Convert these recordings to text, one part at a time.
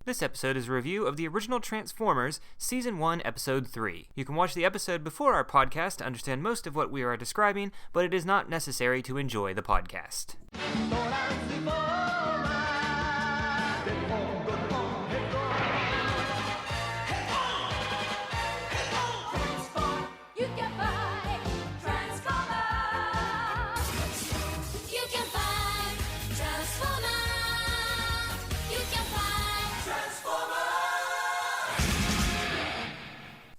This episode is a review of the original Transformers, Season 1, Episode 3. You can watch the episode before our podcast to understand most of what we are describing, but it is not necessary to enjoy the podcast.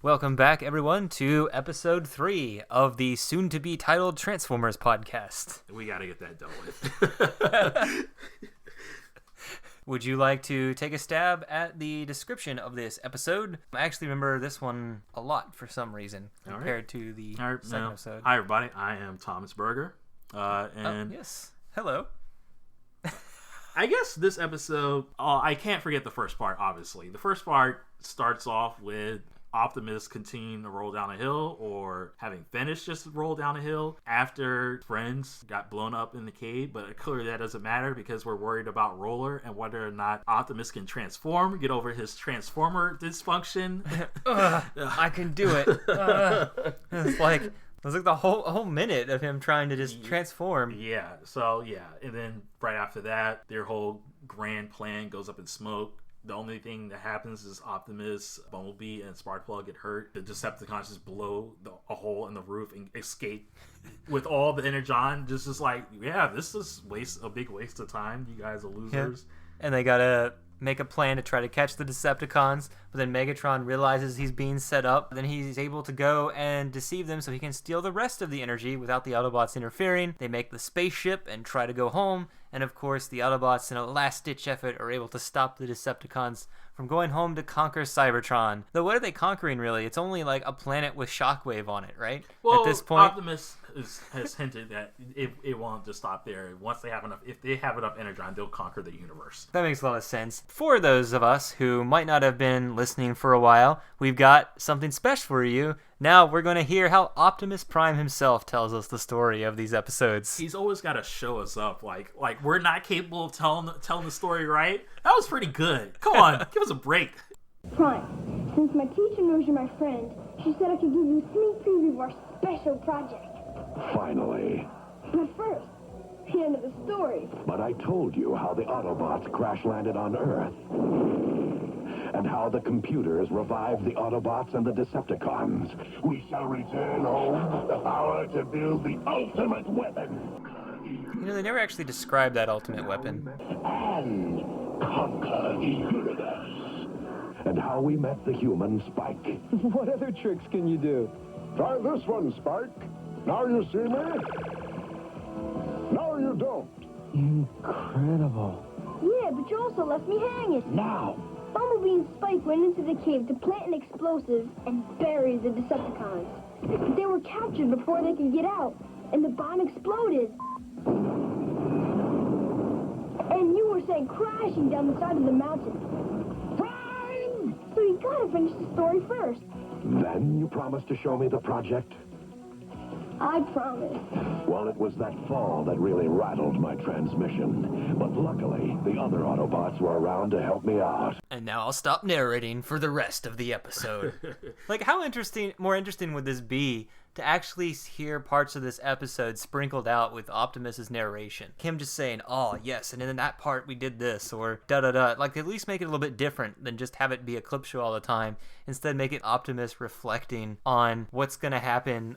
Welcome back, everyone, to Episode 3 of the soon-to-be titled Transformers podcast. We gotta get that done with. Would you like to take a stab at the description of this episode? I actually remember this one a lot for some reason compared to the second episode. Hi, everybody. I am Thomas Berger. Yes. Hello. I guess this episode, I can't forget the first part, obviously. The first part starts off with Optimus continuing to roll down a hill, or having finished just roll down a hill after friends got blown up in the cave, but clearly that doesn't matter because we're worried about Roller and whether or not Optimus can transform, get over his transformer dysfunction. I can do it. It's like the whole minute of him trying to just transform. Yeah, and then right after that, their whole grand plan goes up in smoke. The only thing that happens is Optimus, Bumblebee, and Sparkplug get hurt. The Decepticons just blow a hole in the roof and escape with all the Energon. Just like, yeah, this is a big waste of time. You guys are losers. Yeah. And they gotta make a plan to try to catch the Decepticons, but then Megatron realizes he's being set up. Then he's able to go and deceive them so he can steal the rest of the energy without the Autobots interfering. They make the spaceship and try to go home. And of course, the Autobots, in a last-ditch effort, are able to stop the Decepticons from going home to conquer Cybertron. Though what are they conquering, really? It's only like a planet with Shockwave on it, right? Well, at this point, Optimus has hinted that it won't just stop there. Once they have enough, if they have enough Energon, they'll conquer the universe. That makes a lot of sense. For those of us who might not have been listening for a while, we've got something special for you. Now we're going to hear how Optimus Prime himself tells us the story of these episodes. He's always got to show us up, like we're not capable of telling the story right. That was pretty good. Come on, give us a break. Prime, since my teacher knows you're my friend, she said I could give you a sneak preview of our special project. Finally. But first, the end of the story. But I told you how the Autobots crash-landed on Earth. And how the computers revived the Autobots and the Decepticons. We shall return home with the power to build the ultimate weapon. You know, they never actually described that ultimate weapon. And conquer the universe. And how we met the human Spike. What other tricks can you do? Try this one, Spike. Now you see me. Now you don't. Incredible. Yeah, but you also left me hanging. Now. Bumblebee and Spike went into the cave to plant an explosive and bury the Decepticons. But they were captured before they could get out, and the bomb exploded. And you were sent crashing down the side of the mountain. Prime! So you gotta finish the story first. Then you promised to show me the project? I promise. Well, it was that fall that really rattled my transmission. But luckily, the other Autobots were around to help me out. And now I'll stop narrating for the rest of the episode. Like, how more interesting would this be to actually hear parts of this episode sprinkled out with Optimus's narration? Him just saying, oh, yes, and in that part we did this, or da-da-da. Like, at least make it a little bit different than just have it be a clip show all the time. Instead, make it Optimus reflecting on what's going to happen.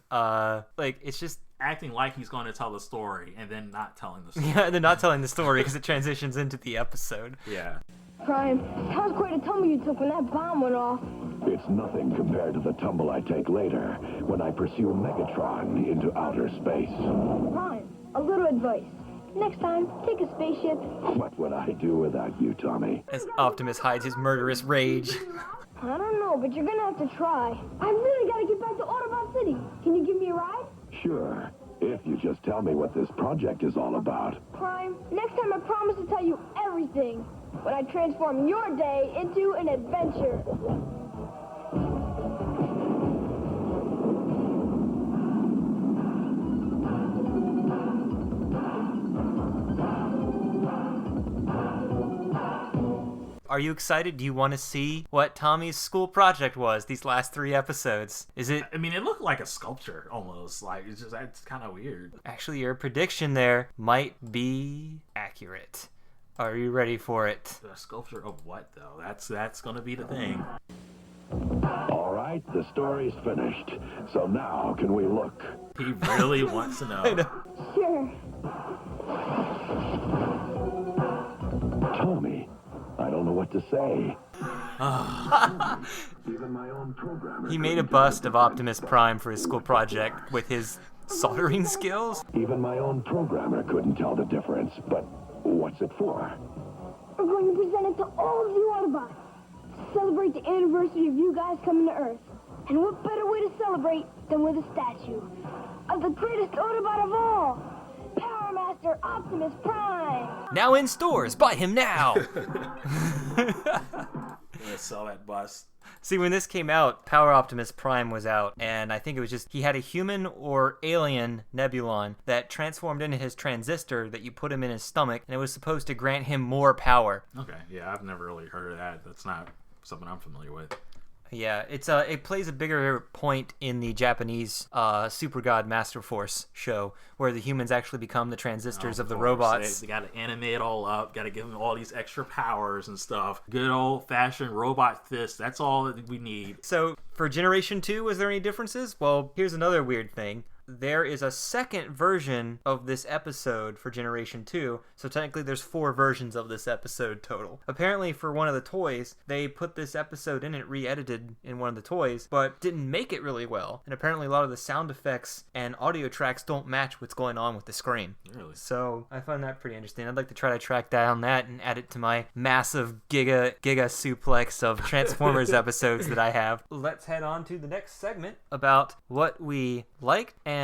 It's just acting like he's going to tell the story and then not telling the story. Yeah, and then not telling the story because it transitions into the episode. Yeah. Prime, that was quite a tumble you took when that bomb went off. It's nothing compared to the tumble I take later when I pursue Megatron into outer space. Prime, a little advice. Next time, take a spaceship. What would I do without you, Tommy? As Optimus hides his murderous rage. I don't know, but you're gonna have to try. I really gotta get back to Autobot City. Can you give me a ride? Sure, if you just tell me what this project is all about. Prime, next time I promise to tell you everything. When I transform your day into an adventure. Are you excited? Do you want to see what Tommy's school project was these last 3 episodes? Is it... I mean, it looked like a sculpture almost. Like, it's kind of weird. Actually, your prediction there might be accurate. Are you ready for it? A sculpture of what, though? That's going to be the thing. All right, the story's finished. So now can we look? He really wants to know. Sure. Tommy, I don't know what to say. Even my own programmer. He made a bust of Optimus Prime for his school project with his soldering skills. Even my own programmer couldn't tell the difference. But what's it for? We're going to present it to all of the Autobots to celebrate the anniversary of you guys coming to Earth. And what better way to celebrate than with a statue of the greatest Autobot of all, Power Master Optimus Prime. Now in stores. Buy him now. I'm gonna sell that bust. See, when this came out, Power Optimus Prime was out, and I think it was just, he had a human or alien Nebulon that transformed into his transistor that you put him in his stomach, and it was supposed to grant him more power. Okay, yeah, I've never really heard of that. That's not something I'm familiar with. Yeah, it plays a bigger point in the Japanese Super God Master Force show, where the humans actually become the transistors of the robots. They got to animate it all up, got to give them all these extra powers and stuff. Good old-fashioned robot fist, that's all that we need. So, for Generation 2, was there any differences? Well, here's another weird thing. There is a second version of this episode for Generation 2, so technically there's 4 versions of this episode total. Apparently for one of the toys, they put this episode in it re-edited in one of the toys, but didn't make it really well. And apparently a lot of the sound effects and audio tracks don't match what's going on with the screen. Really? So I find that pretty interesting. I'd like to try to track down that and add it to my massive giga suplex of Transformers episodes that I have. Let's head on to the next segment about what we liked and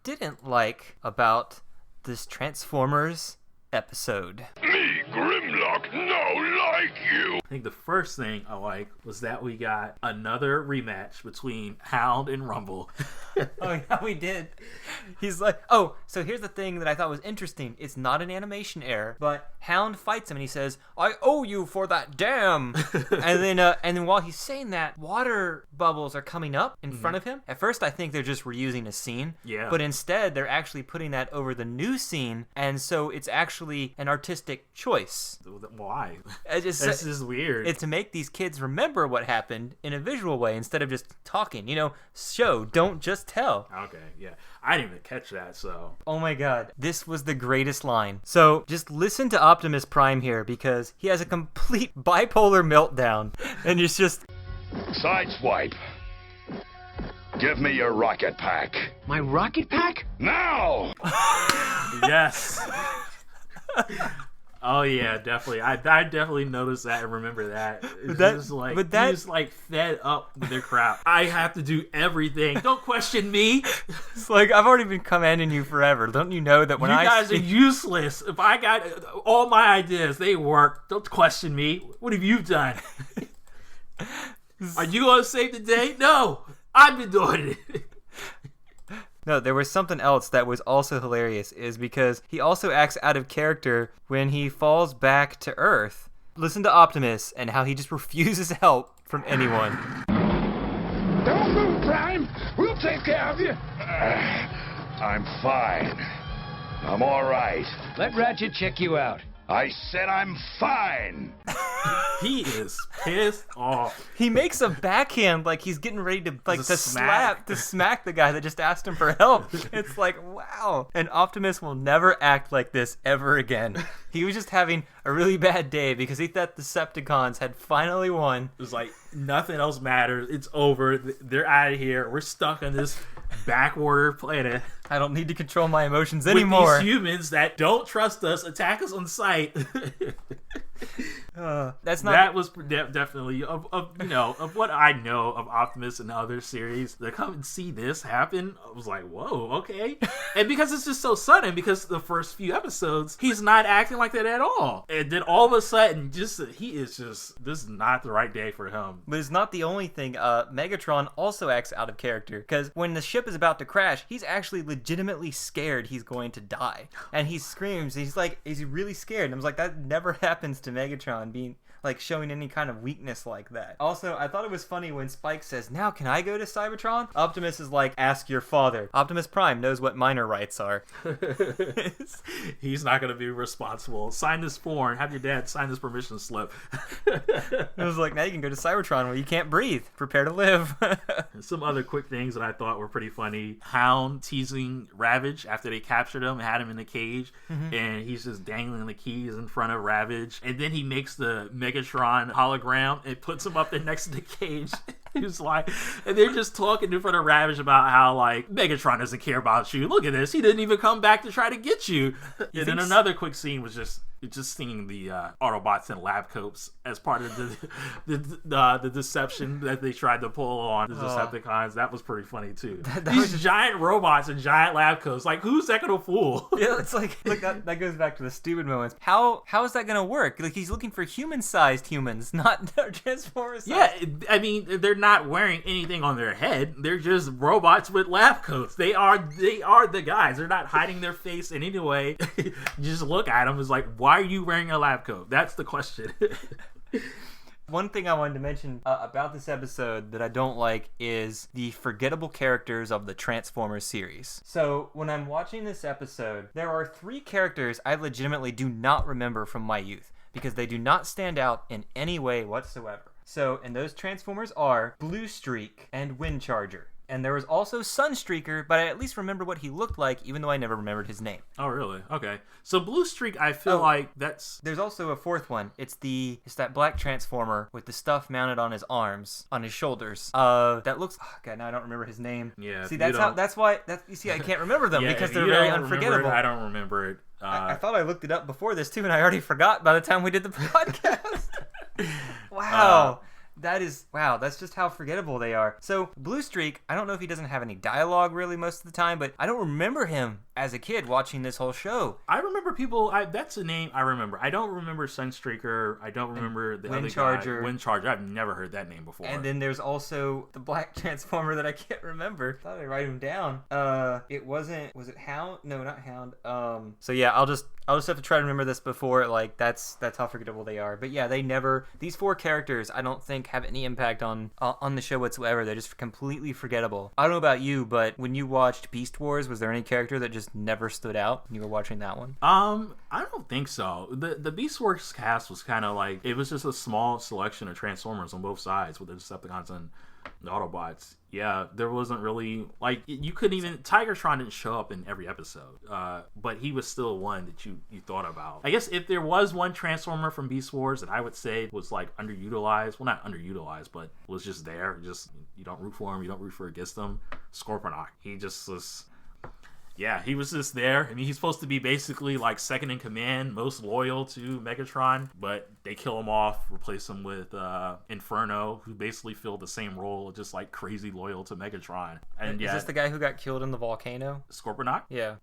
didn't like about this Transformers episode. Me, Grimlock, no like you. I think the first thing I liked was that we got another rematch between Hound and Rumble. Oh, yeah, we did. He's like, oh, so here's the thing that I thought was interesting. It's not an animation error, but Hound fights him and he says, I owe you for that dam. and then while he's saying that, water bubbles are coming up in front of him. At first, I think they're just reusing a scene. Yeah. But instead, they're actually putting that over the new scene, and so it's actually an artistic choice. Why? This is weird. It's to make these kids remember what happened in a visual way instead of just talking. You know, show, don't just tell. Okay, yeah. I didn't even catch that, so. Oh my god, this was the greatest line. So just listen to Optimus Prime here, because he has a complete bipolar meltdown, and it's just... Sideswipe. Give me your rocket pack. My rocket pack? Now! Yes. Oh yeah, definitely. I definitely noticed that and remember that. It's just like, he's like fed up with their crap. I have to do everything. Don't question me. It's like, I've already been commanding you forever. Don't you know that when you guys are useless. If I got all my ideas, they work. Don't question me. What have you done? Are you going to save the day? No, I've been doing it. No, there was something else that was also hilarious, is because he also acts out of character when he falls back to Earth. Listen to Optimus and how he just refuses help from anyone. Don't move, Prime. We'll take care of you. I'm fine. I'm all right. Let Ratchet check you out. I said I'm fine. He is pissed off. He makes a backhand like he's getting ready to smack smack the guy that just asked him for help. It's like, wow. And Optimus will never act like this ever again. He was just having a really bad day because he thought the Decepticons had finally won. It was like, nothing else matters. It's over. They're out of here. We're stuck on this backward planet. I don't need to control my emotions anymore. With these humans that don't trust us, attack us on sight. That was definitely of what I know of Optimus and other series. To come and see this happen, I was like, whoa, okay. And because it's just so sudden, because the first few episodes, he's not acting like that at all. And then all of a sudden, this is not the right day for him. But it's not the only thing. Megatron also acts out of character, because when the ship is about to crash, he's actually legitimately scared he's going to die. And he screams, he's like, is he really scared? And I was like, that never happens to Megatron being like showing any kind of weakness like that. Also, I thought it was funny when Spike says, "Now can I go to Cybertron?" Optimus is like, "Ask your father." Optimus Prime knows what minor rights are. He's not going to be responsible. Sign this form. Have your dad sign this permission slip. It was like, now you can go to Cybertron where you can't breathe. Prepare to live. Some other quick things that I thought were pretty funny. Hound teasing Ravage after they captured him and had him in the cage. And he's just dangling the keys in front of Ravage. And then he makes the Megatron hologram and puts him up there next to the cage. He's like, and they're just talking in front of Ravage about how, like, Megatron doesn't care about you. Look at this. He didn't even come back to try to get you. And then another quick scene was just seeing the Autobots in lab coats as part of the deception that they tried to pull on the Decepticons. That was pretty funny too. These giant robots in giant lab coats. Like, who's that gonna fool? Yeah, it's like that goes back to the stupid moments. How is that gonna work? Like, he's looking for human-sized humans, not Transformers. Yeah, I mean, they're not wearing anything on their head. They're just robots with lab coats. They are the guys. They're not hiding their face in any way. You just look at them. It's like, why are you wearing a lab coat? That's the question. One thing I wanted to mention about this episode that I don't like is the forgettable characters of the Transformers series. So when I'm watching this episode, there are 3 characters I legitimately do not remember from my youth because they do not stand out in any way whatsoever. So, and those Transformers are Blue Streak and Windcharger. And there was also Sunstreaker, but I at least remember what he looked like, even though I never remembered his name. Oh, really? Okay. So Blue Streak, I feel like that's... There's also a 4th one. It's that black Transformer with the stuff mounted on his arms, on his shoulders. That looks... Oh, God, now I don't remember his name. Yeah. See, you see, I can't remember them because they're very unforgettable. I don't remember it. I thought I looked it up before this, too, and I already forgot by the time we did the podcast. Wow. That's just how forgettable they are. So, Blue Streak, I don't know if he doesn't have any dialogue really most of the time, but I don't remember him as a kid watching this whole show. I remember people, that's a name I remember. I don't remember Sunstreaker. I don't remember the other guy. Windcharger. I've never heard that name before. And then there's also the black Transformer that I can't remember. I thought I write him down. Was it Hound? No, not Hound. So yeah, I'll just have to try to remember this before, like, that's how forgettable they are. But yeah, these 4 characters, I don't think have any impact on the show whatsoever. They're just completely forgettable. I don't know about you, but when you watched Beast Wars, was there any character that just never stood out when you were watching that one? I don't think so. The Beast Wars cast was kind of like, it was just a small selection of Transformers on both sides with the Decepticons and the Autobots. Yeah, there wasn't really, like, you couldn't even, Tigertron didn't show up in every episode, but he was still one that you thought about. I guess if there was one Transformer from Beast Wars that I would say was, like, underutilized, well, not underutilized, but was just there, just, you don't root for him, you don't root for against him, Scorponok. He just was... Yeah, he was just there. I mean, he's supposed to be basically like second in command, most loyal to Megatron, but they kill him off, replace him with Inferno, who basically filled the same role, just like crazy loyal to Megatron. And is this the guy who got killed in the volcano? Scorponok? Yeah.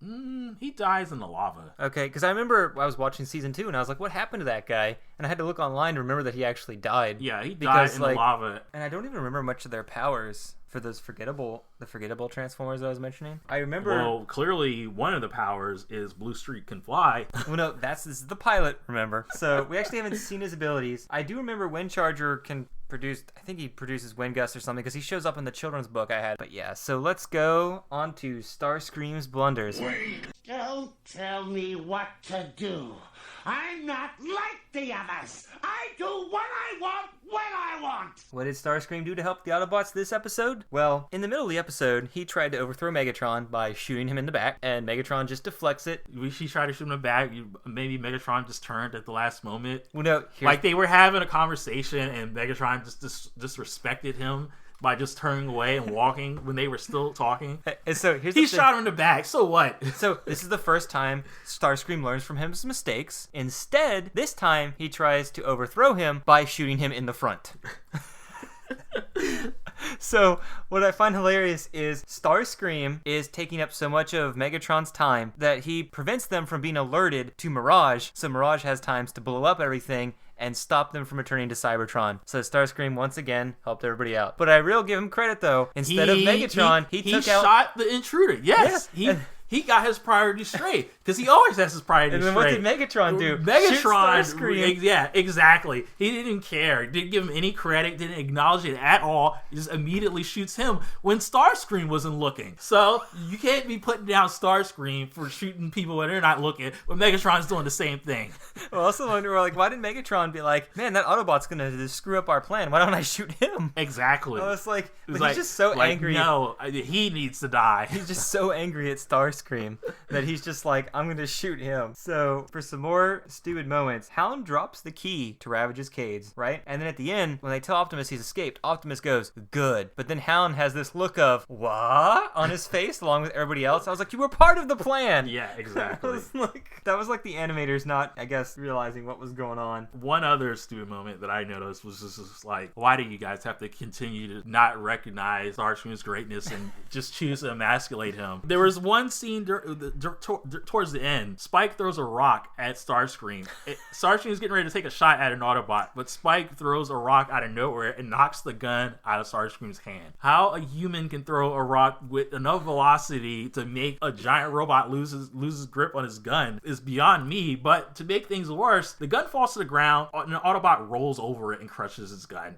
He dies in the lava. Okay, because I remember I was watching season 2 and I was like, what happened to that guy? And I had to look online to remember that he actually died. Yeah, he died in the lava. And I don't even remember much of their powers. For those forgettable Transformers I was mentioning, I remember. Well, clearly one of the powers is Blue Streak can fly. Well, no, this is the pilot. Remember, so we actually haven't seen his abilities. I do remember Windcharger can produce. I think he produces wind gusts or something because he shows up in the children's book I had. But yeah, so let's go on to Starscream's blunders. Wait! Don't tell me what to do. I'm not like the others. I do what I want when I want. What did Starscream do to help the Autobots this episode? Well, in the middle of the episode, he tried to overthrow Megatron by shooting him in the back, and Megatron just deflects it. She tried to shoot him in the back. Maybe Megatron just turned at the last moment. Well, no, like they were having a conversation, and Megatron just disrespected him by just turning away and walking when they were still talking. And so he shot him in the back. So what? So this is the first time Starscream learns from his mistakes. Instead, this time he tries to overthrow him by shooting him in the front. So what I find hilarious is Starscream is taking up so much of Megatron's time that he prevents them from being alerted to Mirage, so Mirage has times to blow up everything and stop them from returning to Cybertron. So Starscream once again helped everybody out. But I will give him credit though. Instead of Megatron, he took out... shot the intruder. Yes. Yeah. he got his priorities straight because he always has his priorities And then straight. what did Megatron do? Megatron, Shoot Starscream. yeah, exactly. He didn't care. Didn't give him any credit. Didn't acknowledge it at all. He just immediately shoots him when Starscream wasn't looking. So you can't be putting down Starscream for shooting people when they're not looking, when Megatron's doing the same thing. I also wonder, like, why did Megatron be like, man, that Autobot's gonna just screw up our plan. Why don't I shoot him? Exactly. I was like, It's he's just so angry. No, he needs to die. He's just so angry at Starscream that he's just like, I'm gonna shoot him. So for some more stupid moments, Hound drops the key to Ravage's cage, right? And then at the end, when they tell Optimus he's escaped, Optimus goes, good. But then Hound has this look of, what? On his face, along with everybody else. I was like, you were part of the plan. Yeah, exactly. That was like the animators not, I guess, realizing what was going on. One other stupid moment that I noticed was just like, why do you guys have to continue to not recognize Starscream's greatness and just choose to emasculate him? There was one scene towards the end. Spike throws a rock at Starscream. Starscream is getting ready to take a shot at an Autobot, but Spike throws a rock out of nowhere and knocks the gun out of Starscream's hand. How a human can throw a rock with enough velocity to make a giant robot lose his grip on his gun is beyond me. But to make things worse, the gun falls to the ground and an Autobot rolls over it and crushes his gun.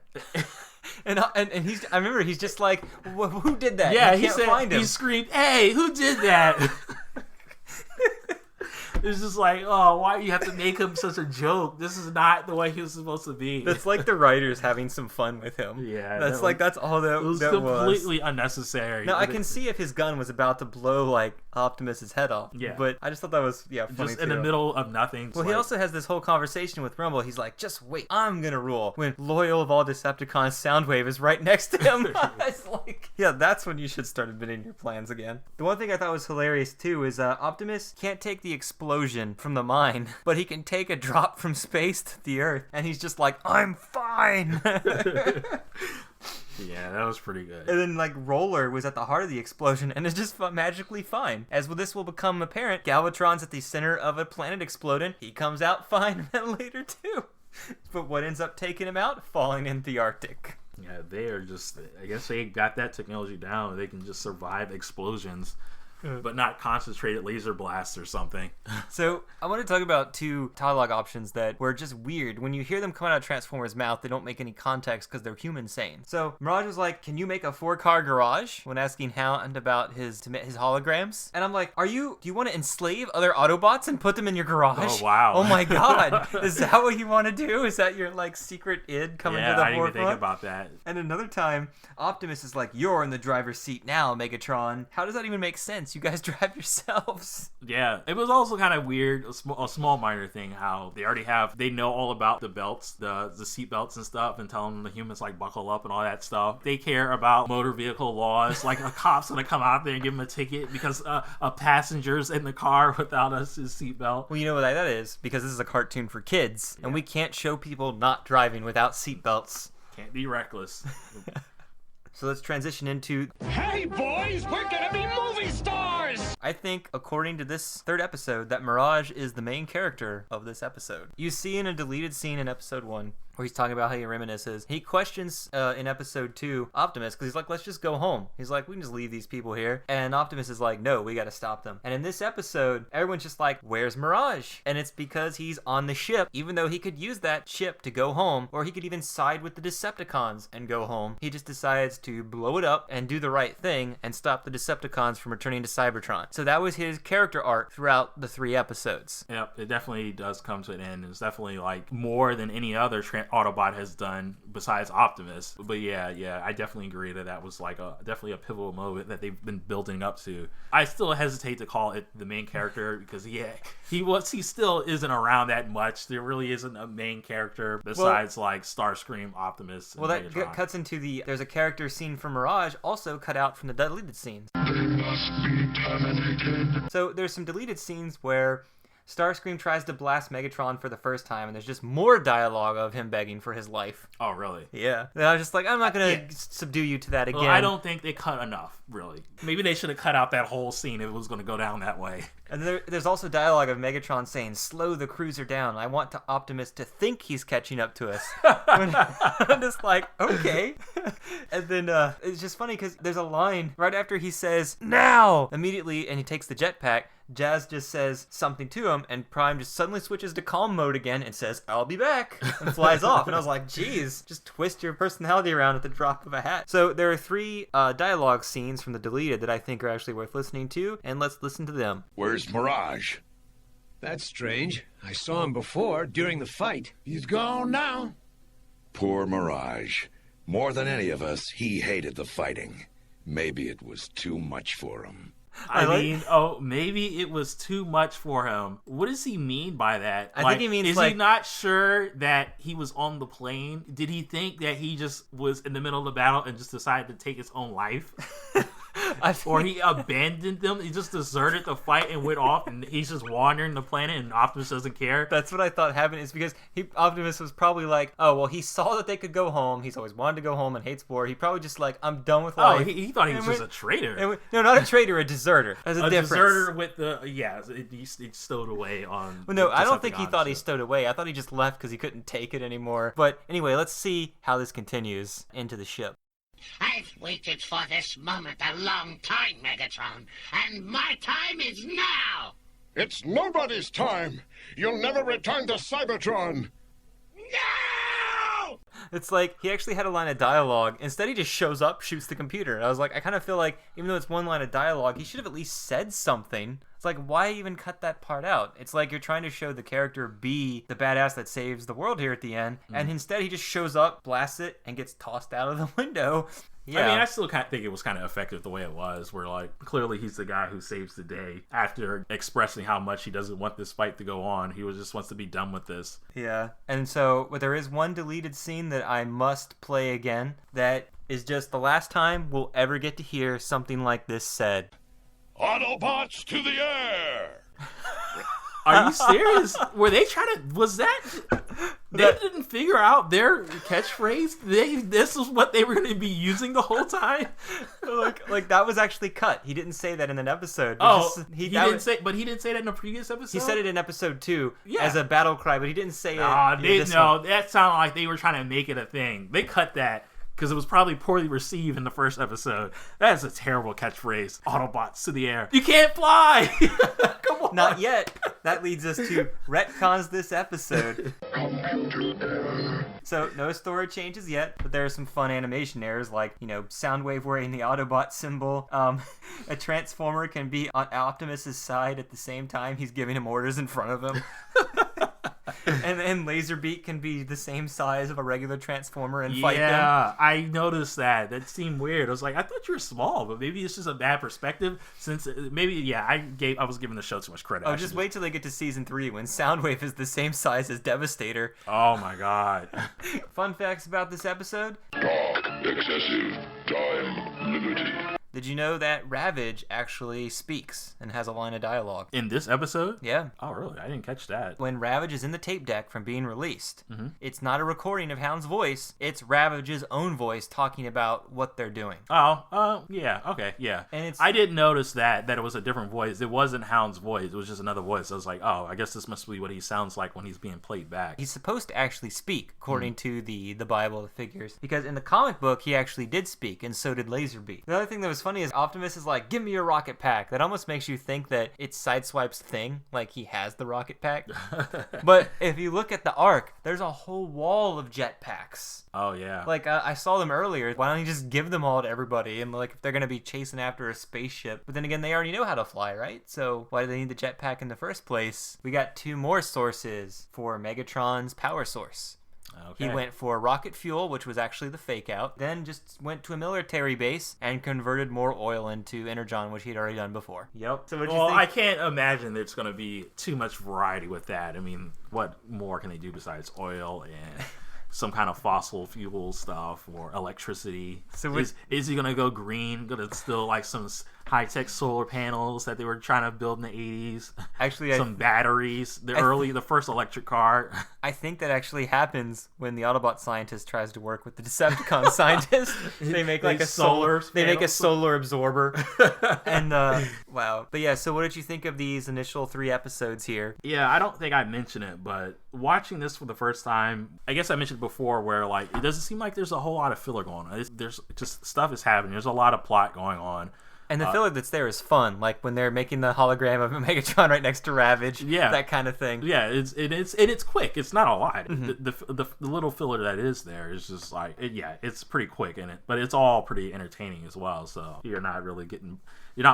And I remember he's just like, who did that? Yeah, he can't find him. He screamed, "Hey, who did that?" It's just like, oh, why do you have to make him such a joke? This is not the way he was supposed to be. That's like the writers having some fun with him. Yeah, that's all that was. It was completely unnecessary. Now I can see if his gun was about to blow like Optimus's head off. Yeah, but I just thought that was funny just too. in the middle of nothing. Well, he also has this whole conversation with Rumble. He's like, just wait, I'm gonna rule. When loyal of all Decepticons, Soundwave is right next to him. It's like, yeah, that's when you should start admitting your plans again. The one thing I thought was hilarious too is Optimus can't take the explosion from the mine, but he can take a drop from space to the Earth, and he's just like, I'm fine. Yeah, that was pretty good. And then, like, Roller was at the heart of the explosion and is just magically fine. As this will become apparent, Galvatron's at the center of a planet exploding. He comes out fine later, too. But what ends up taking him out? Falling in the Arctic. Yeah, they are just, I guess they got that technology down. They can just survive explosions, but not concentrated laser blasts or something. So I want to talk about two dialogue options that were just weird. When you hear them come out of Transformers' mouth, they don't make any context because they're human sane. So Mirage was like, can you make a 4-car garage? When asking Hound about his holograms. And I'm like, do you want to enslave other Autobots and put them in your garage? Oh, wow. Oh my god. Is that what you want to do? Is that your like secret id coming to the forefront? I didn't even think about that. And another time, Optimus is like, you're in the driver's seat now, Megatron. How does that even make sense? You guys drive yourselves. Yeah, it was also kind of weird, a small minor thing, how they know all about the belts, the seat belts and stuff, and telling the humans like buckle up and all that stuff. They care about motor vehicle laws, like a cop's gonna come out there and give him a ticket because a passenger's in the car without his seatbelt. Well, you know what that is, because this is a cartoon for kids, and we can't show people not driving without seatbelts. Can't be reckless. So let's transition into... Hey, boys, we're gonna be movie stars! I think, according to this third episode, that Mirage is the main character of this episode. You see in a deleted scene in episode 1, where he's talking about how he reminisces. He questions in episode 2 Optimus, because he's like, let's just go home. He's like, we can just leave these people here. And Optimus is like, no, we gotta stop them. And in this episode, everyone's just like, where's Mirage? And it's because he's on the ship, even though he could use that ship to go home, or he could even side with the Decepticons and go home. He just decides to blow it up and do the right thing and stop the Decepticons from returning to Cybertron. So that was his character arc throughout the 3 episodes. Yep, it definitely does come to an end. It's definitely like more than any other Autobot has done besides Optimus. But yeah, I definitely agree that was like definitely a pivotal moment that they've been building up to. I still hesitate to call it the main character because he still isn't around that much. There really isn't a main character besides like Starscream, Optimus, and well, that Megatron. cuts into there's a character scene from Mirage also cut out from the deleted scenes. They must be terminated. So there's some deleted scenes where Starscream tries to blast Megatron for the first time, and there's just more dialogue of him begging for his life. Oh, really? Yeah. And I was just like, I'm not going to subdue you to that again. Well, I don't think they cut enough, really. Maybe they should have cut out that whole scene if it was going to go down that way. And there's also dialogue of Megatron saying, slow the cruiser down. I want Optimus to think he's catching up to us. I'm just like, okay. And then it's just funny because there's a line right after he says, now! Immediately, and he takes the jetpack, Jazz just says something to him, and Prime just suddenly switches to calm mode again and says, I'll be back, and flies off. And I was like, geez, just twist your personality around at the drop of a hat. So there are 3 dialogue scenes from the deleted that I think are actually worth listening to, and let's listen to them. Where's Mirage? That's strange. I saw him before, during the fight. He's gone now. Poor Mirage. More than any of us, he hated the fighting. Maybe it was too much for him. Maybe it was too much for him. What does he mean by that? I think he means is he not sure that he was on the plane? Did he think that he just was in the middle of the battle and just decided to take his own life? Or he abandoned them? He just deserted the fight and went off, and he's just wandering the planet, and Optimus doesn't care? That's what I thought happened, is because Optimus was probably like, oh, well, he saw that they could go home. He's always wanted to go home and hates war. He probably just like, I'm done with life. Oh, he thought he was just a traitor. No, not a traitor, a deserter. There's a difference. Deserter with the, he stowed away on... Well, no, I don't think he thought he stowed away. I thought he just left because he couldn't take it anymore. But anyway, let's see how this continues into the ship. I've waited for this moment a long time, Megatron, and my time is now! It's nobody's time. You'll never return to Cybertron. No! It's like he actually had a line of dialogue. Instead, he just shows up, shoots the computer. And I was like, I kind of feel like even though it's one line of dialogue, he should have at least said something. It's like, why even cut that part out? It's like you're trying to show the character B, the badass that saves the world here at the end, and instead he just shows up, blasts it, and gets tossed out of the window. Yeah. I mean, I still think it was kind of effective the way it was, where, like, clearly he's the guy who saves the day. After expressing how much he doesn't want this fight to go on, he just wants to be done with this. Yeah. And so, but there is one deleted scene that I must play again that is just the last time we'll ever get to hear something like this said. Autobots to the air! Are you serious? Were they trying to... Was that... They didn't figure out their catchphrase? This is what they were going to be using the whole time? Like that was actually cut. He didn't say that in an episode. He didn't say that in a previous episode? He said it in episode 2 as a battle cry, but he didn't say it. That sounded like they were trying to make it a thing. They cut that because it was probably poorly received in the first episode. That is a terrible catchphrase. Autobots to the air. You can't fly! Come on. Not yet. That leads us to retcons this episode. So, no story changes yet, but there are some fun animation errors like, Soundwave wearing the Autobot symbol. A Transformer can be on Optimus's side at the same time he's giving him orders in front of him. And Laserbeak can be the same size of a regular Transformer and fight them. Yeah, I noticed that. That seemed weird. I was like, I thought you were small, but maybe it's just a bad perspective. Since I was giving the show too much credit. Oh, just wait till they get to season 3 when Soundwave is the same size as Devastator. Oh my god. Fun facts about this episode. Dark, excessive, time, liberty. Did you know that Ravage actually speaks and has a line of dialogue? In this episode? Yeah. Oh, really? I didn't catch that. When Ravage is in the tape deck from being released, it's not a recording of Hound's voice. It's Ravage's own voice talking about what they're doing. Yeah, okay, yeah. And I didn't notice that it was a different voice. It wasn't Hound's voice. It was just another voice. I was like, oh, I guess this must be what he sounds like when he's being played back. He's supposed to actually speak, according to the Bible, the figures. Because in the comic book, he actually did speak, and so did Laserbeak. The other thing that was funny is Optimus is like, give me your rocket pack. That almost makes you think that it's Sideswipe's thing, like he has the rocket pack. But if you look at the arc, there's a whole wall of jetpacks. Oh, yeah. Like, I saw them earlier. Why don't you just give them all to everybody? And, like, if they're going to be chasing after a spaceship. But then again, they already know how to fly, right? So why do they need the jetpack in the first place? We got 2 more sources for Megatron's power source. Okay. He went for rocket fuel, which was actually the fake out, then just went to a military base and converted more oil into Energon, which he'd already done before. Yep. So what do you think? I can't imagine there's going to be too much variety with that. I mean, what more can they do besides oil and some kind of fossil fuel stuff or electricity? So is he going to go green? Going to still like some high-tech solar panels that they were trying to build in the 80s. Actually, some batteries. The first electric car. I think that actually happens when the Autobot scientist tries to work with the Decepticon scientist. They make like a solar. They make a solar absorber. And wow. But yeah. So what did you think of these initial 3 episodes here? Yeah, I don't think I mentioned it, but watching this for the first time, I guess I mentioned before where like it doesn't seem like there's a whole lot of filler going on. There's just stuff is happening. There's a lot of plot going on. And the filler that's there is fun, like when they're making the hologram of Megatron right next to Ravage, that kind of thing. Yeah, it's quick. It's not a lot. The little filler that is there is just like it's pretty quick in it, but it's all pretty entertaining as well. So you're not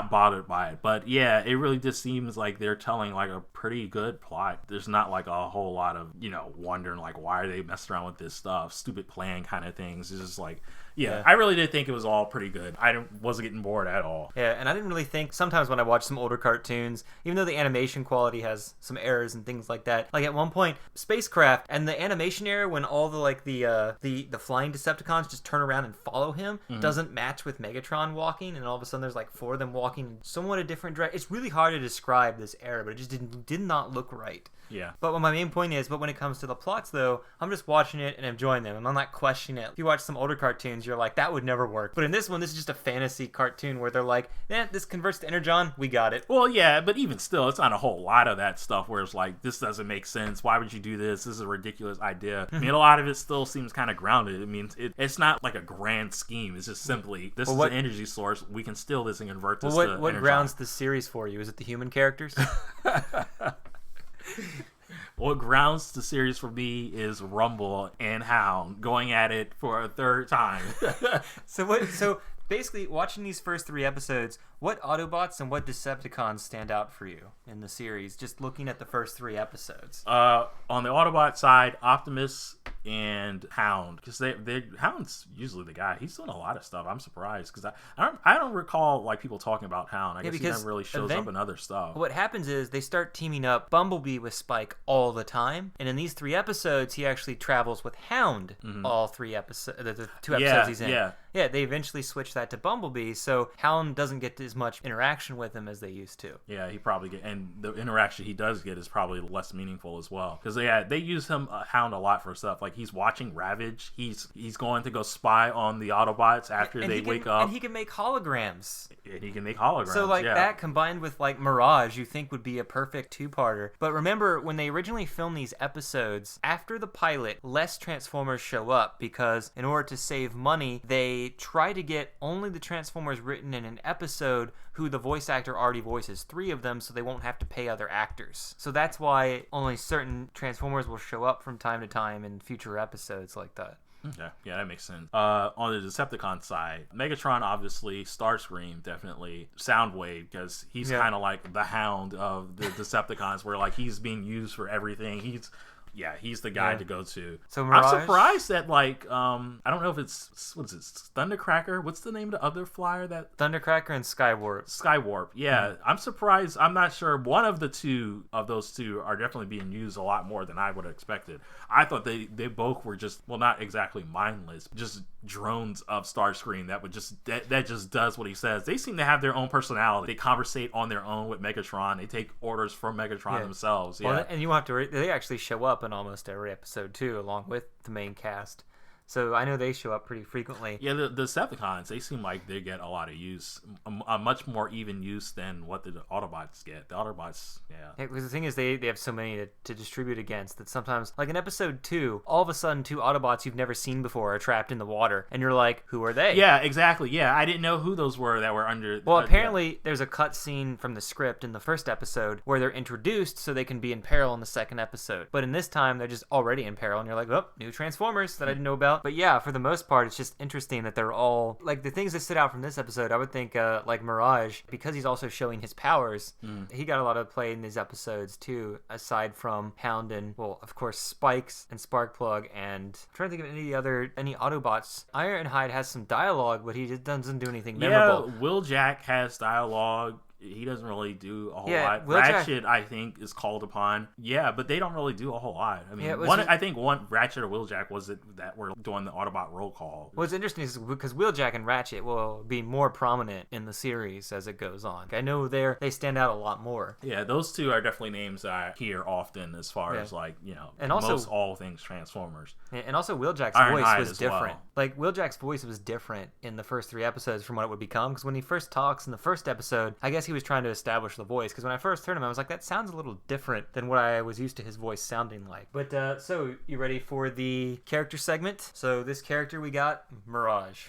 bothered by it. But yeah, it really just seems like they're telling like a pretty good plot. There's not like a whole lot of wondering like why are they messing around with this stuff, stupid plan kind of things. It's just like. Yeah, I really did think it was all pretty good. I wasn't getting bored at all. Yeah, and I didn't really think, sometimes when I watch some older cartoons, even though the animation quality has some errors and things like that, like at one point, Spacecraft, and the animation error when all the flying Decepticons just turn around and follow him doesn't match with Megatron walking, and all of a sudden there's like 4 of them walking in somewhat a different direction. It's really hard to describe this error, but it just did not look right. Yeah. But what my main point is, when it comes to the plots, though, I'm just watching it and enjoying them. I'm not questioning it. If you watch some older cartoons, you're like, that would never work. But in this one, this is just a fantasy cartoon where they're like, this converts to Energon, we got it. Well, yeah, but even still, it's not a whole lot of that stuff where it's like, this doesn't make sense. Why would you do this? This is a ridiculous idea. I mean, a lot of it still seems kind of grounded. I mean, it's not like a grand scheme. It's just simply, this is an energy source. We can steal this and convert this to what Energon. grounds the series for you? Is it the human characters? What grounds the series for me is Rumble and Hound going at it for a 3rd time. So basically, watching these first 3 episodes, what Autobots and what Decepticons stand out for you in the series, just looking at the first 3 episodes? On the Autobot side, Optimus and Hound, because Hound's usually the guy. He's doing a lot of stuff. I'm surprised because I don't recall like people talking about Hound. I guess he never really shows up in other stuff. What happens is they start teaming up Bumblebee with Spike all the time, and in these 3 episodes, he actually travels with Hound all 3 episodes. The 2 episodes he's in. Yeah, they eventually switch that to Bumblebee, so Hound doesn't get as much interaction with him as they used to. Yeah, he probably and the interaction he does get is probably less meaningful as well, because they use him Hound a lot for stuff like he's watching Ravage. He's going to go spy on the Autobots after they wake up, and he can make holograms. And he can make holograms. So that combined with like Mirage, you think would be a perfect 2-parter. But remember, when they originally filmed these episodes, after the pilot, less Transformers show up because in order to save money, they try to get only the Transformers written in an episode who the voice actor already voices 3 of them, so they won't have to pay other actors. So that's why only certain Transformers will show up from time to time in future episodes like that. Okay, yeah, that makes sense. On the Decepticon side, Megatron, obviously, Starscream, definitely, Soundwave, because he's kind of like the Hound of the Decepticons, where like he's being used for everything. He's the guy to go to. So Mirage? I'm surprised that I don't know if it's what is it, Thundercracker? What's the name of the other flyer that Thundercracker and Skywarp. Skywarp, yeah. I'm surprised. I'm not sure. One of those two are definitely being used a lot more than I would have expected. I thought they both were just not exactly mindless, just drones of Starscream that would just that just does what he says. They seem to have their own personality. They conversate on their own with Megatron. They take orders from Megatron themselves. Yeah, well, and you have to. They actually show up in almost every episode too, along with the main cast. So I know they show up pretty frequently. Yeah, the Decepticons, they seem like they get a lot of use, a much more even use than what the Autobots get. The Autobots, because the thing is, they have so many to distribute against that sometimes, like in episode 2, all of a sudden 2 Autobots you've never seen before are trapped in the water, and you're like, who are they? Yeah, exactly. Yeah, I didn't know who those were that were under. Well, apparently there's a cut scene from the script in the first episode where they're introduced so they can be in peril in the second episode. But in this time, they're just already in peril, and you're like, oh, new Transformers that I didn't know about. But yeah, for the most part, it's just interesting that they're all like the things that stood out from this episode. I would think like Mirage, because he's also showing his powers. He got a lot of play in these episodes too, aside from Hound and, well, of course, Spikes and Sparkplug, and I'm trying to think of any Autobots. Ironhide has some dialogue, but he just doesn't do anything memorable. Yeah, Wheeljack has dialogue. he doesn't really do a whole Yeah, lot. Ratchet, I think, is called upon. Yeah, but they don't really do a whole lot. I mean, I think one Ratchet or Wheeljack was it that were doing the Autobot roll call. What's interesting is because Wheeljack and Ratchet will be more prominent in the series as it goes on. I know they stand out a lot more. Yeah, those two are definitely names that I hear often as far as like, you know, and also, most all things Transformers. And also Wheeljack's voice was different. Well. Like Wheeljack's voice was different in the first 3 episodes from what it would become, because when he first talks in the first episode, I guess he was trying to establish the voice, because when I first heard him I was like, that sounds a little different than what I was used to his voice sounding like. But so you ready for the character segment? So this character we got, Mirage.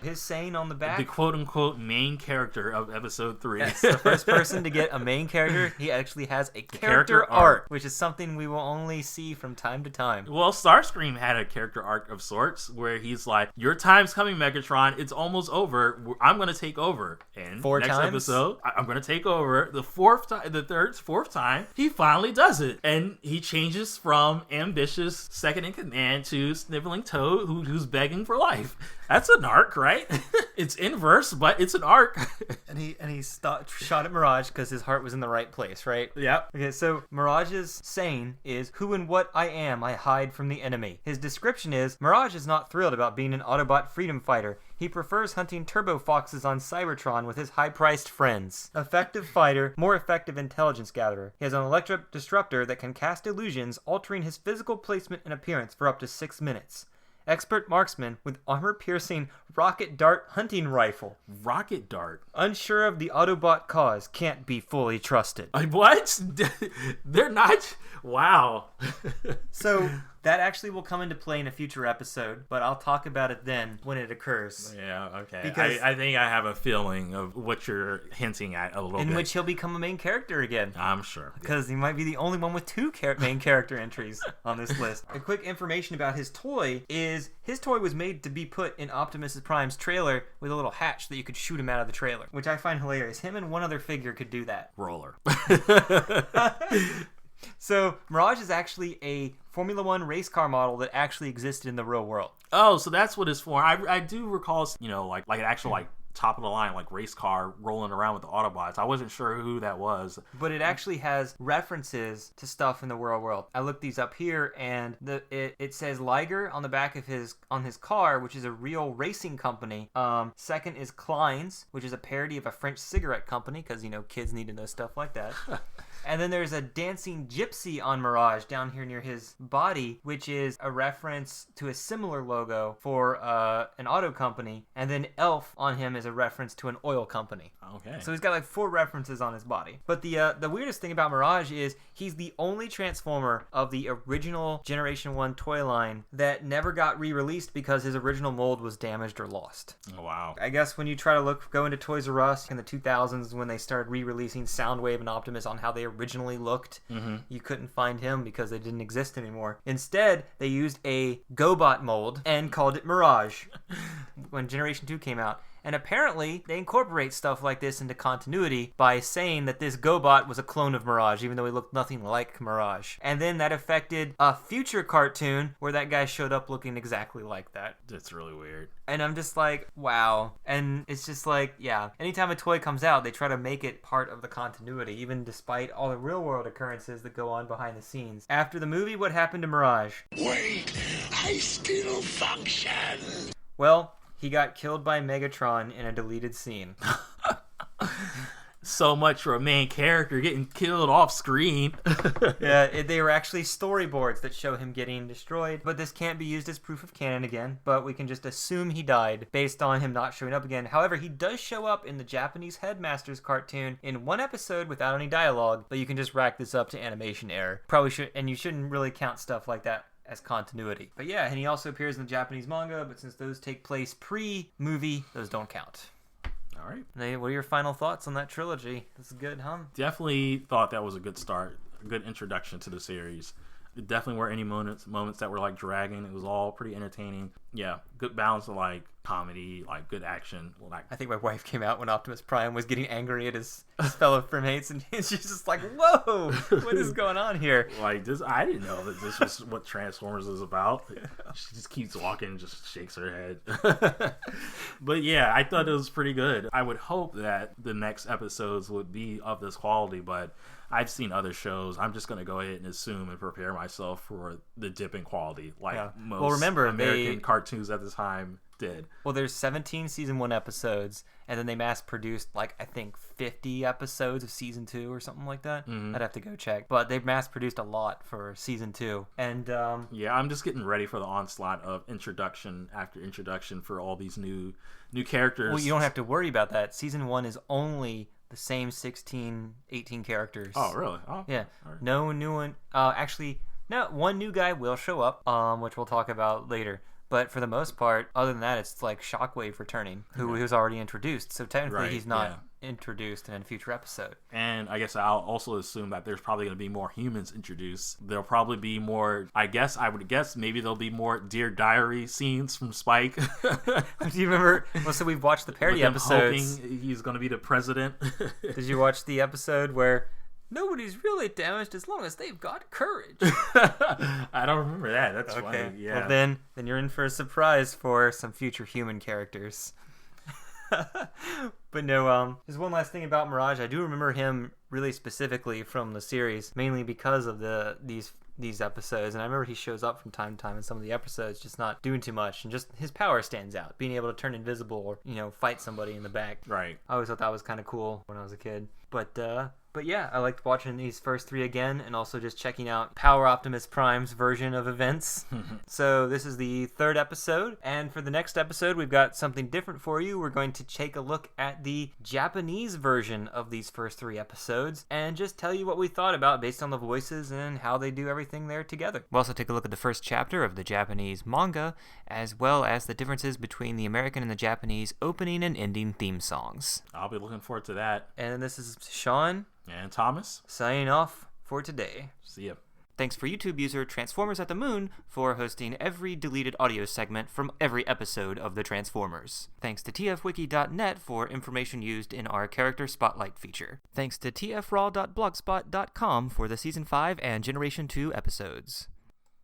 His saying on the back, the quote-unquote main character of episode 3. Yes, the first person to get a main character. He actually has a character arc, which is something we will only see from time to time. Well, Starscream had a character arc of sorts where he's like, your time's coming, Megatron. It's almost over. I'm going to take over. And 4 next times? Episode, I'm going to take over. The fourth time, he finally does it. And he changes from ambitious second in command to sniveling toad who's begging for life. That's an arc, right? It's inverse, but it's an arc. and he shot at Mirage because his heart was in the right place, right? Yep. Okay, so Mirage's saying is, who and what I am, I hide from the enemy. His description is, Mirage is not thrilled about being an Autobot freedom fighter. He prefers hunting turbo foxes on Cybertron with his high-priced friends. Effective fighter, more effective intelligence gatherer. He has an electric disruptor that can cast illusions, altering his physical placement and appearance for up to 6 minutes. Expert marksman with armor-piercing rocket dart hunting rifle. Rocket dart? Unsure of the Autobot cause, can't be fully trusted. What? They're not? Wow. So that actually will come into play in a future episode, but I'll talk about it then when it occurs. Yeah, okay. Because I think I have a feeling of what you're hinting at a little bit. In which he'll become a main character again. I'm sure. Because he might be the only one with 2 main character entries on this list. A quick information about his toy is his toy was made to be put in Optimus Prime's trailer with a little hatch that you could shoot him out of the trailer, which I find hilarious. Him and one other figure could do that. Roller. So, Mirage is actually a Formula One race car model that actually existed in the real world. Oh, so that's what it's for. I do recall, you know, like an actual, like, top of the line, like, race car rolling around with the Autobots. I wasn't sure who that was. But it actually has references to stuff in the real world. I looked these up here, and it says Liger on the back of his car, which is a real racing company. Second is Klein's, which is a parody of a French cigarette company, because, you know, kids need to know stuff like that. And then there's a dancing gypsy on Mirage down here near his body, which is a reference to a similar logo for an auto company. And then Elf on him is a reference to an oil company. Okay. So he's got like 4 references on his body. But the weirdest thing about Mirage is he's the only Transformer of the original Generation 1 toy line that never got re-released because his original mold was damaged or lost. Oh, wow. I guess when you try to go into Toys R Us in the 2000s when they started re-releasing Soundwave and Optimus on how they originally looked, you couldn't find him because they didn't exist anymore. Instead, they used a GoBot mold and called it Mirage when Generation 2 came out. And apparently, they incorporate stuff like this into continuity by saying that this GoBot was a clone of Mirage, even though he looked nothing like Mirage. And then that affected a future cartoon where that guy showed up looking exactly like that. That's really weird. And I'm just like, wow. And it's just like, yeah. Anytime a toy comes out, they try to make it part of the continuity, even despite all the real-world occurrences that go on behind the scenes. After the movie, what happened to Mirage? Wait, I still function. Well, he got killed by Megatron in a deleted scene. So much for a main character getting killed off screen. Yeah, they were actually storyboards that show him getting destroyed, but this can't be used as proof of canon again, but we can just assume he died based on him not showing up again. However, he does show up in the Japanese Headmasters cartoon in 1 episode without any dialogue, but you can just rack this up to animation error. Probably should, and you shouldn't really count stuff like that as continuity. But yeah, and he also appears in the Japanese manga, but since those take place pre-movie, those don't count. All right. Nate, what are your final thoughts on that trilogy? This is good, huh? Definitely thought that was a good start, a good introduction to the series. It definitely were any moments that were like dragging. It was all pretty entertaining. Yeah, good balance of like comedy, like good action. Well, I think my wife came out when Optimus Prime was getting angry at his fellow primates, and she's just like, "Whoa, what is going on here?" Like this, I didn't know that this was what Transformers is about. She just keeps walking, and just shakes her head. But yeah, I thought it was pretty good. I would hope that the next episodes would be of this quality, but I've seen other shows. I'm just going to go ahead and assume and prepare myself for the dip in quality, like most American cartoons at the time did. Well, there's 17 season 1 episodes, and then they mass produced like I think 50 episodes of season 2 or something like that. I'd have to go check, but they've mass produced a lot for season 2. And yeah, I'm just getting ready for the onslaught of introduction after introduction for all these new characters. Well, you don't have to worry about that. Season 1 is only the same 16, 18 characters. Oh, really? Oh, yeah. right. No new one. Actually, no, one new guy will show up, which we'll talk about later. But for the most part, other than that, it's like Shockwave returning, who was already introduced. So technically, he's not introduced in a future episode. And I guess I'll also assume that there's probably going to be more humans introduced. There'll probably be more, I would guess maybe there'll be more Dear Diary scenes from Spike. Do you remember? Well, so we've watched the parody episodes. Hoping he's going to be the president. Did you watch the episode where nobody's really damaged as long as they've got courage? I don't remember that. That's funny. Yeah. Well, then you're in for a surprise for some future human characters. But no, there's one last thing about Mirage. I do remember him really specifically from the series, mainly because of these episodes, and I remember he shows up from time to time in some of the episodes, just not doing too much, and just his power stands out, being able to turn invisible or fight somebody in the back. Right. I always thought that was kind of cool when I was a kid. But yeah, I liked watching these first 3 again, and also just checking out Power Optimus Prime's version of events. So this is the 3rd episode, and for the next episode, we've got something different for you. We're going to take a look at the Japanese version of these first 3 episodes, and just tell you what we thought about based on the voices and how they do everything there together. We'll also take a look at the first chapter of the Japanese manga, as well as the differences between the American and the Japanese opening and ending theme songs. I'll be looking forward to that. And this is Sean and Thomas signing off for today. See ya. Thanks for YouTube user Transformers at the Moon for hosting every deleted audio segment from every episode of the Transformers. Thanks to tfwiki.net for information used in our Character Spotlight feature. Thanks to tfraw.blogspot.com for the Season 5 and Generation 2 episodes.